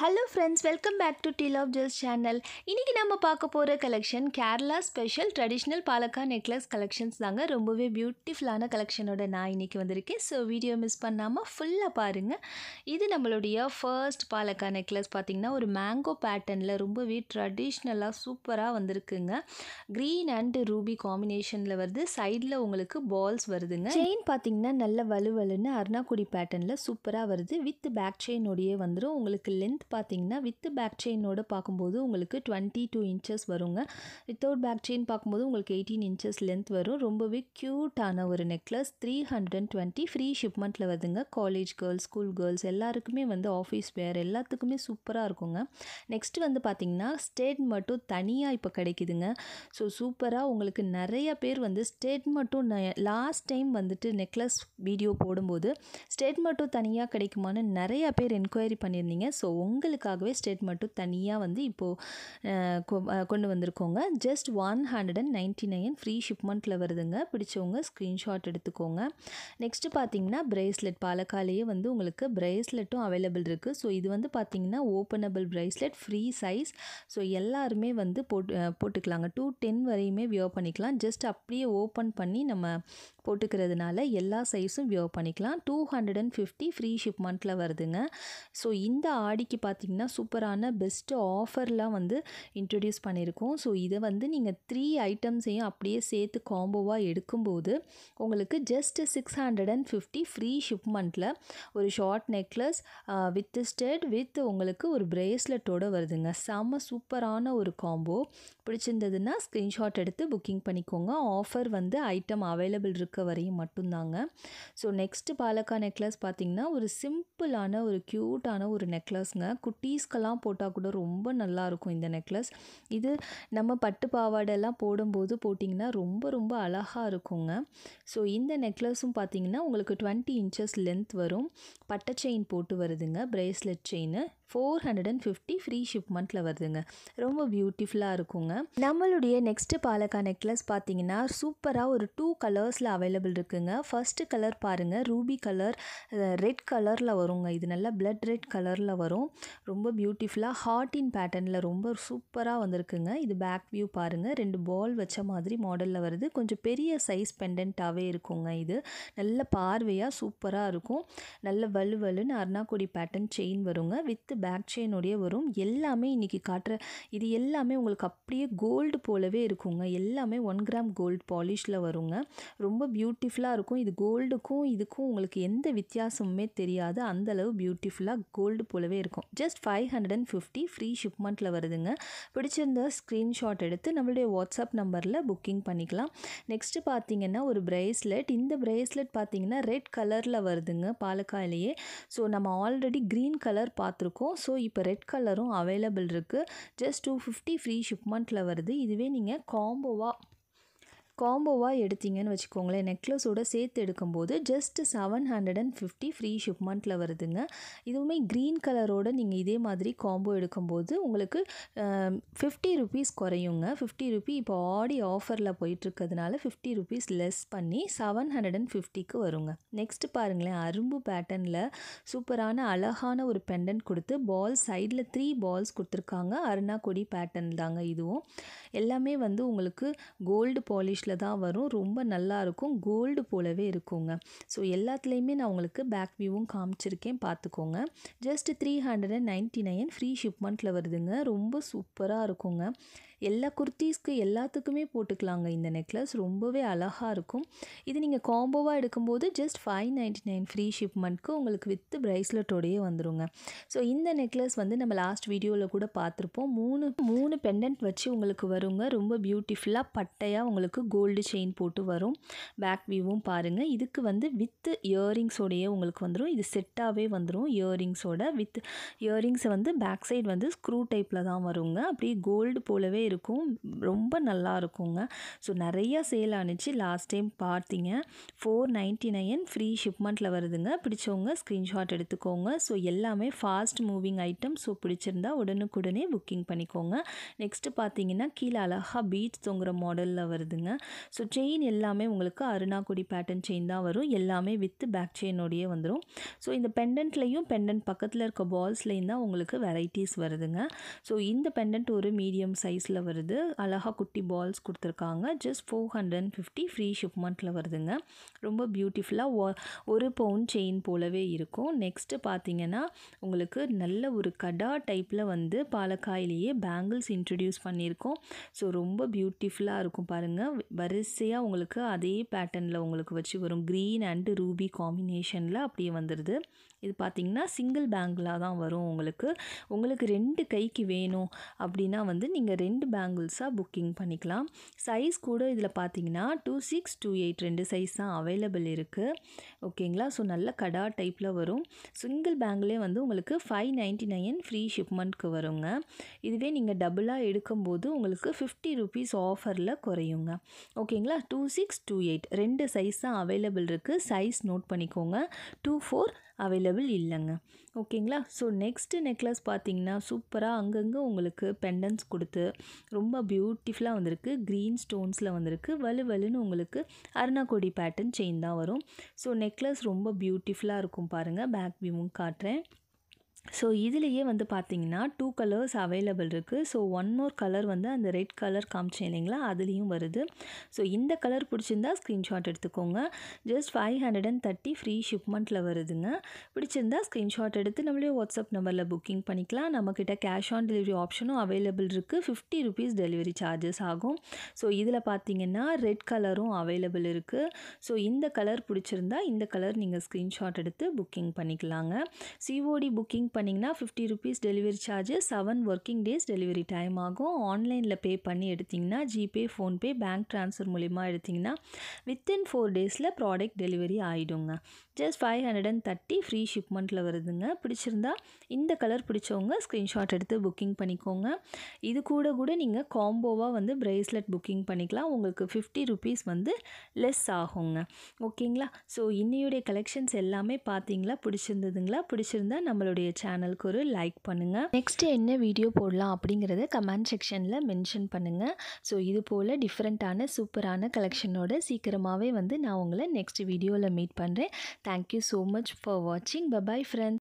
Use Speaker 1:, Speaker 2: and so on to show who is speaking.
Speaker 1: Hello friends, welcome back to deal of gels channel. இன்றைக்கி நம்ம பார்க்க போகிற collection Kerala special traditional palakka necklace collections தாங்க. ரொம்பவே பியூட்டிஃபுல்லான கலெக்ஷனோட நான் இன்றைக்கி வந்திருக்கேன். ஸோ வீடியோ மிஸ் பண்ணாமல் ஃபுல்லாக பாருங்கள். இது நம்மளுடைய ஃபர்ஸ்ட் பாலக்கா நெக்லஸ் பார்த்திங்கன்னா ஒரு மேங்கோ பேட்டர்னில் ரொம்பவே ட்ரெடிஷ்னலாக சூப்பராக வந்திருக்குங்க. க்ரீன் அண்ட் ரூபி காம்பினேஷனில் வருது. சைடில் உங்களுக்கு பால்ஸ் வருதுங்க. செயின் பார்த்திங்கன்னா நல்ல வலுவலுன்னு அருணாக்குடி பேட்டர்னில் சூப்பராக வருது. வித் பேக் செயினோடையே வந்துடும். உங்களுக்கு லென்த் பார்த்தீங்கன்னா வித் பேக் செயினோட பார்க்கும்போது உங்களுக்கு 22 இன்ச்சஸ் வருங்க. வித்தவுட் பேக் செயின் பார்க்கும்போது உங்களுக்கு 18 இன்ச்சஸ் லென்த் வரும். ரொம்பவே க்யூட்டான ஒரு நெக்லஸ். 320 ஃப்ரீ ஷிப்மெண்ட்டில் வருதுங்க. காலேஜ் கேர்ள்ஸ், ஸ்கூல் கேர்ள்ஸ் எல்லாருக்குமே வந்து ஆஃபீஸ் வேர் எல்லாத்துக்குமே சூப்பராக இருக்குங்க. நெக்ஸ்ட் வந்து பார்த்திங்கன்னா ஸ்டேட் மட்டும் தனியாக இப்போ கிடைக்குதுங்க. ஸோ சூப்பராக உங்களுக்கு நிறைய பேர் வந்து ஸ்டேட் மட்டும் லாஸ்ட் டைம் வந்துட்டு நெக்லஸ் வீடியோ போடும்போது ஸ்டேட் மட்டும் தனியாக கிடைக்குமான்னு நிறையா பேர் என்கொயரி பண்ணியிருந்தீங்க. ஸோ உங்களுக்காகவே ஸ்டேட் மட்டும் தனியாக வந்து இப்போது கொண்டு வந்திருக்கோங்க. ஜஸ்ட் 199 ஃப்ரீ ஷிப்மெண்ட்டில் வருதுங்க. பிடிச்சவங்க ஸ்க்ரீன்ஷாட் எடுத்துக்கோங்க. நெக்ஸ்ட்டு பார்த்தீங்கன்னா பிரேஸ்லெட் பாலக்காலேயே வந்து உங்களுக்கு பிரேஸ்லெட்டும் அவைலபிள் இருக்குது. ஸோ இது வந்து பார்த்திங்கன்னா openable bracelet, free size. So எல்லாருமே வந்து போட்டுக்கலாங்க. 210 வரையுமே வியர் பண்ணிக்கலாம். ஜஸ்ட் அப்படியே ஓப்பன் பண்ணி நம்ம போட்டுக்கிறதுனால எல்லா சைஸும் வியர் பண்ணிக்கலாம். 250 ஃப்ரீ ஷிப்மெண்ட்டில் வருதுங்க. ஸோ இந்த ஆடிக்கு பார்த்திங்கன்னா சூப்பரான பெஸ்ட்டு ஆஃபர்லாம் வந்து இன்ட்ரடியூஸ் பண்ணியிருக்கோம். ஸோ இதை வந்து நீங்கள் 3 ஐட்டம்ஸையும் அப்படியே சேர்த்து காம்போவாக எடுக்கும்போது உங்களுக்கு ஜஸ்ட் 650 ஃப்ரீ ஷிப்மெண்ட்டில் ஒரு short necklace with stud with உங்களுக்கு ஒரு பிரேஸ்லெட்டோடு வருதுங்க. செம்ம சூப்பரான ஒரு காம்போ. பிடிச்சிருந்ததுன்னா ஸ்க்ரீன்ஷாட் எடுத்து புக்கிங் பண்ணிக்கோங்க. ஆஃபர் வந்து ஐட்டம் அவைலபிள் இருக்க வரையும் மட்டும்தாங்க. ஸோ நெக்ஸ்ட்டு பாலக்கா நெக்லஸ் பார்த்திங்கன்னா ஒரு சிம்பிளான ஒரு க்யூட்டான ஒரு நெக்லஸ்ங்க. குட்டீஸ்க்கெல்லாம் போட்டால் கூட ரொம்ப நல்லாயிருக்கும் இந்த நெக்லஸ். இது நம்ம பட்டு பாவாடெல்லாம் போடும்போது போட்டிங்கன்னா ரொம்ப ரொம்ப அழகாக இருக்குங்க. ஸோ இந்த நெக்லஸும் பார்த்திங்கன்னா உங்களுக்கு 20 இன்ச்சஸ் லென்த் வரும். பட்டை செயின் போட்டு வருதுங்க. பிரேஸ்லெட் செயின் 450 ஃப்ரீ ஷிப்மெண்ட்டில் வருதுங்க. ரொம்ப பியூட்டிஃபுல்லாக இருக்குங்க. நம்மளுடைய நெக்ஸ்ட்டு பாலக்கா நெக்லஸ் பார்த்திங்கன்னா சூப்பராக ஒரு 2 கலர்ஸில் அவைலபிள் இருக்குங்க. ஃபர்ஸ்ட்டு கலர் பாருங்கள், ரூபி கலர் ரெட் கலரில் வருங்க. இது நல்லா பிளட் ரெட் கலரில் வரும். ரொம்ப பியூட்டிஃபுல்லாக ஹார்ட்டின் பேட்டர்னில் ரொம்ப சூப்பராக வந்திருக்குங்க. இது பேக் வியூ பாருங்கள். 2 பால் வச்ச மாதிரி மாடலில் வருது. கொஞ்சம் பெரிய சைஸ் பெண்டன்ட்டாகவே இருக்குங்க. இது நல்ல பார்வையாக சூப்பராக இருக்கும். நல்ல வலுவலுன்னு அருணாக்குடி பேட்டர்ன் செயின் வருங்க. வித் பேக் செயினோடைய வரும். எல்லாமே இன்றைக்கி காட்டுற இது எல்லாமே உங்களுக்கு அப்படியே கோல்டு போலவே இருக்குங்க. எல்லாமே 1 கிராம் கோல்டு பாலிஷில் வருங்க. ரொம்ப பியூட்டிஃபுல்லாக இருக்கும். இது கோல்டுக்கும் இதுக்கும் உங்களுக்கு எந்த வித்தியாசமுமே தெரியாது. அந்தளவு பியூட்டிஃபுல்லாக கோல்டு போலவே இருக்கும். ஜஸ்ட் 550 ஃப்ரீ ஷிப்மெண்ட்டில் வருதுங்க. பிடிச்சிருந்த ஸ்க்ரீன்ஷாட் எடுத்து நம்மளுடைய வாட்ஸ்அப் நம்பரில் புக்கிங் பண்ணிக்கலாம். நெக்ஸ்ட்டு பார்த்திங்கன்னா ஒரு பிரேஸ்லெட். இந்த பிரேஸ்லெட் பார்த்திங்கன்னா ரெட் கலரில் வருதுங்க பாலக்காயிலேயே. ஸோ நம்ம ஆல்ரெடி க்ரீன் கலர் பார்த்துருக்கோம். ஸோ இப்போ ரெட் கலரும் அவைலபிள் இருக்குது. ஜஸ்ட் 250 ஃப்ரீ ஷிப்மெண்ட்டில் வருது. இதுவே நீங்கள் காம்போவாக எடுத்தீங்கன்னு வச்சுக்கோங்களேன், நெக்லஸோடு சேர்த்து எடுக்கும்போது ஜஸ்ட் 750 ஃப்ரீ ஷிப்மெண்ட்டில் வருதுங்க. இதுவுமே க்ரீன் கலரோடு நீங்கள் இதே மாதிரி காம்போ எடுக்கும்போது உங்களுக்கு 50 ருபீஸ் குறையுங்க. 50 ருபீ இப்போ ஆடி ஆஃபரில் போயிட்டுருக்கிறதுனால 50 ருபீஸ் லெஸ் பண்ணி 750க்கு வருங்க. நெக்ஸ்ட்டு பாருங்களேன், அரும்பு பேட்டர்னில் சூப்பரான அழகான ஒரு பெண்டன்ட் கொடுத்து பால்ஸ் சைடில் 3 பால்ஸ் கொடுத்துருக்காங்க. அருணாக்குடி பேட்டர்ன் தாங்க இதுவும். எல்லாமே வந்து உங்களுக்கு கோல்டு பாலிஷில் தான் வரும். ரொம்ப நல்லாயிருக்கும். கோல்டு போலவே இருக்குங்க. ஸோ எல்லாத்துலேயுமே நான் உங்களுக்கு பேக் வியூவும் காமிச்சிருக்கேன், பார்த்துக்கோங்க. ஜஸ்ட் 399 ஃப்ரீ ஷிப்மெண்ட்டில் வருதுங்க. ரொம்ப சூப்பராக இருக்குங்க. எல்லா குர்த்தீஸ்க்கு எல்லாத்துக்குமே போட்டுக்கலாங்க இந்த நெக்லஸ். ரொம்பவே அழகாக இருக்கும். இது நீங்கள் காம்போவாக எடுக்கும்போது ஜஸ்ட் 599 ஃப்ரீ ஷிப்மெண்ட்க்கு உங்களுக்கு வித் ப்ரைஸ்லெட்டோடையே வந்துடுங்க. ஸோ இந்த நெக்லஸ் வந்து நம்ம லாஸ்ட் வீடியோவில் கூட பார்த்துருப்போம். மூணு பெண்டன்ட் வச்சு உங்களுக்கு வருங்க. ரொம்ப பியூட்டிஃபுல்லாக பட்டையாக உங்களுக்கு கோல்டு செயின் போட்டு வரும். பேக் வியூவும் பாருங்கள். இதுக்கு வந்து வித் இயரிங்ஸோடையே உங்களுக்கு வந்துடும். இது செட்டாகவே வந்துடும் இயரிங்ஸோட. வித் இயரிங்ஸை வந்து பேக் சைடு வந்து ஸ்க்ரூ டைப்பில் தான் வருங்க. அப்படியே கோல்டு போலவே இருக்கும். ரொம்ப நல்லா இருக்குங்க. ஸோ நிறையா சேல் ஆணுச்சு. லாஸ்ட் டைம் பார்த்தீங்க. 499 ஃப்ரீ ஷிப்மெண்ட்டில் வருதுங்க. பிடிச்சவங்க ஸ்க்ரீன்ஷாட் எடுத்துக்கோங்க. ஸோ எல்லாமே ஃபாஸ்ட் மூவிங் ஐட்டம். ஸோ பிடிச்சிருந்தா உடனுக்குடனே புக்கிங் பண்ணிக்கோங்க. நெக்ஸ்ட்டு பார்த்தீங்கன்னா கீழே அழகாக பீட்ஸ் தொங்குற மாடலில் வருதுங்க. ஸோ செயின் எல்லாமே உங்களுக்கு அருணாக்குடி பேட்டர்ன் செயின் தான் வரும். எல்லாமே வித் பேக் செயினோடையே வந்துடும். ஸோ இந்த பெண்டன்ட்லேயும் பெண்டன்ட் பக்கத்தில் இருக்க பால்ஸ்லேயும் தான் உங்களுக்கு வெரைட்டிஸ் வருதுங்க. ஸோ இந்த பெண்டன்ட் ஒரு மீடியம் சைஸில் வருது. அழகாக குட்டி பால்ஸ் கொடுத்துருக்காங்க. ஜஸ்ட் 450 ஃப்ரீ ஷிப்மெண்ட்டில் வருதுங்க. ரொம்ப பியூட்டிஃபுல்லாக ஒரு பவுன் செயின் போலவே இருக்கும். நெக்ஸ்ட்டு பார்த்தீங்கன்னா உங்களுக்கு நல்ல ஒரு கடா டைப்பில் வந்து பாலக்காயிலேயே பேங்கிள்ஸ் இன்ட்ரடியூஸ் பண்ணியிருக்கோம். ஸோ ரொம்ப பியூட்டிஃபுல்லாக இருக்கும் பாருங்கள். வரிசையாக உங்களுக்கு அதே பேட்டர்னில் உங்களுக்கு வச்சு வரும். க்ரீன் அண்டு ரூபி காம்பினேஷனில் அப்படியே வந்துடுது. இது பார்த்திங்கன்னா சிங்கிள் பேங்கிளாக தான் வரும். உங்களுக்கு 2 கைக்கு வேணும் அப்படின்னா வந்து நீங்கள் 2 பேங்கிள்ஸாக புக்கிங் பண்ணிக்கலாம். சைஸ் கூட இதில் பார்த்தீங்கன்னா 26, 28 2 சைஸ் தான் அவைலபிள் இருக்குது. ஓகேங்களா. ஸோ நல்ல கடா டைப்பில் வரும். சிங்கிள் பேங்கிலே வந்து உங்களுக்கு 599 ஃப்ரீ ஷிப்மெண்ட்க்கு வருங்க. இதுவே நீங்கள் டபுளாக எடுக்கும்போது உங்களுக்கு 50 ருபீஸ் ஆஃபரில் குறையுங்க. ஓகேங்களா. 26, 28 2 சைஸ் தான் அவைலபிள் இருக்குது. சைஸ் நோட் பண்ணிக்கோங்க. 24 அவைலபிள் இல்லைங்க. ஓகேங்களா. ஸோ நெக்ஸ்ட்டு நெக்லஸ் பார்த்தீங்கன்னா சூப்பராக அங்கங்கே உங்களுக்கு பெண்டன்ஸ் கொடுத்து ரொம்ப பியூட்டிஃபுல்லாக வந்திருக்கு. க்ரீன் ஸ்டோன்ஸில் வந்திருக்கு. வலுன்னு உங்களுக்கு அருணாக்கொடி பேட்டர்ன் செயின் தான் வரும். ஸோ நெக்லஸ் ரொம்ப பியூட்டிஃபுல்லாக இருக்கும் பாருங்கள். பேக் வியூவும் காட்டுறேன். ஸோ இதுலேயே வந்து பார்த்தீங்கன்னா 2 கலர்ஸ் அவைலபிள் இருக்குது. ஸோ ஒன் மோர் கலர் வந்து அந்த ரெட் கலர் காமிச்சேன் இல்லைங்களா, அதுலேயும் வருது. ஸோ இந்த கலர் பிடிச்சிருந்தா ஸ்க்ரீன்ஷாட் எடுத்துக்கோங்க. ஜஸ்ட் 530 ஃப்ரீ ஷிப்மெண்ட்டில் வருதுங்க. பிடிச்சிருந்தா ஸ்க்ரீன்ஷாட் எடுத்து நம்மளே வாட்ஸ்அப் நம்பரில் புக்கிங் பண்ணிக்கலாம். நம்மக்கிட்ட கேஷ் ஆன் டெலிவரி ஆப்ஷனும் அவைலபிள் இருக்குது. 50 ருபீஸ் டெலிவரி சார்ஜஸ் ஆகும். ஸோ இதில் பார்த்தீங்கன்னா ரெட் கலரும் அவைலபிள் இருக்குது. ஸோ இந்த கலர் பிடிச்சிருந்தா இந்த கலர் நீங்கள் ஸ்க்ரீன்ஷாட் எடுத்து புக்கிங் பண்ணிக்கலாங்க. சிஓடி புக்கிங் பண்ணிங்கன்னா 50 rupees delivery charges, 7 working days delivery time ஆகும். ஆன்லைனில் பே பண்ணி எடுத்திங்கன்னா ஜிபே, ஃபோன்பே, பேங்க் ட்ரான்ஸ்ஃபர் மூலிமா எடுத்திங்கன்னா வித்தின் 4 டேஸில் ப்ராடக்ட் டெலிவரி ஆகிடுங்க. ஜஸ்ட் 530 ஃப்ரீ ஷிப்மெண்ட்டில் வருதுங்க. பிடிச்சிருந்தா இந்த கலர் பிடிச்சவங்க ஸ்க்ரீன்ஷாட் எடுத்து புக்கிங் பண்ணிக்கோங்க. இது கூட நீங்கள் காம்போவாக வந்து ப்ரேஸ்லெட் புக்கிங் பண்ணிக்கலாம். உங்களுக்கு 50 ருபீஸ் வந்து லெஸ் ஆகுங்க. ஓகேங்களா. ஸோ இன்னையுடைய கலெக்ஷன்ஸ் எல்லாமே பார்த்தீங்களா, பிடிச்சிருந்ததுங்களா? பிடிச்சிருந்தா நம்மளுடைய சேனலுக்கு ஒரு லைக் பண்ணுங்கள். நெக்ஸ்ட்டு என்ன வீடியோ போடலாம் அப்படிங்கிறத கமெண்ட் செக்ஷனில் மென்ஷன் பண்ணுங்கள். ஸோ இது போல் டிஃப்ரெண்ட்டான சூப்பரான கலெக்ஷனோட சீக்கிரமாகவே வந்து நான் உங்களை நெக்ஸ்ட் வீடியோவில் மீட் பண்ணுறேன். தேங்க்யூ ஸோ மச் ஃபார் வாட்சிங். Bye friends.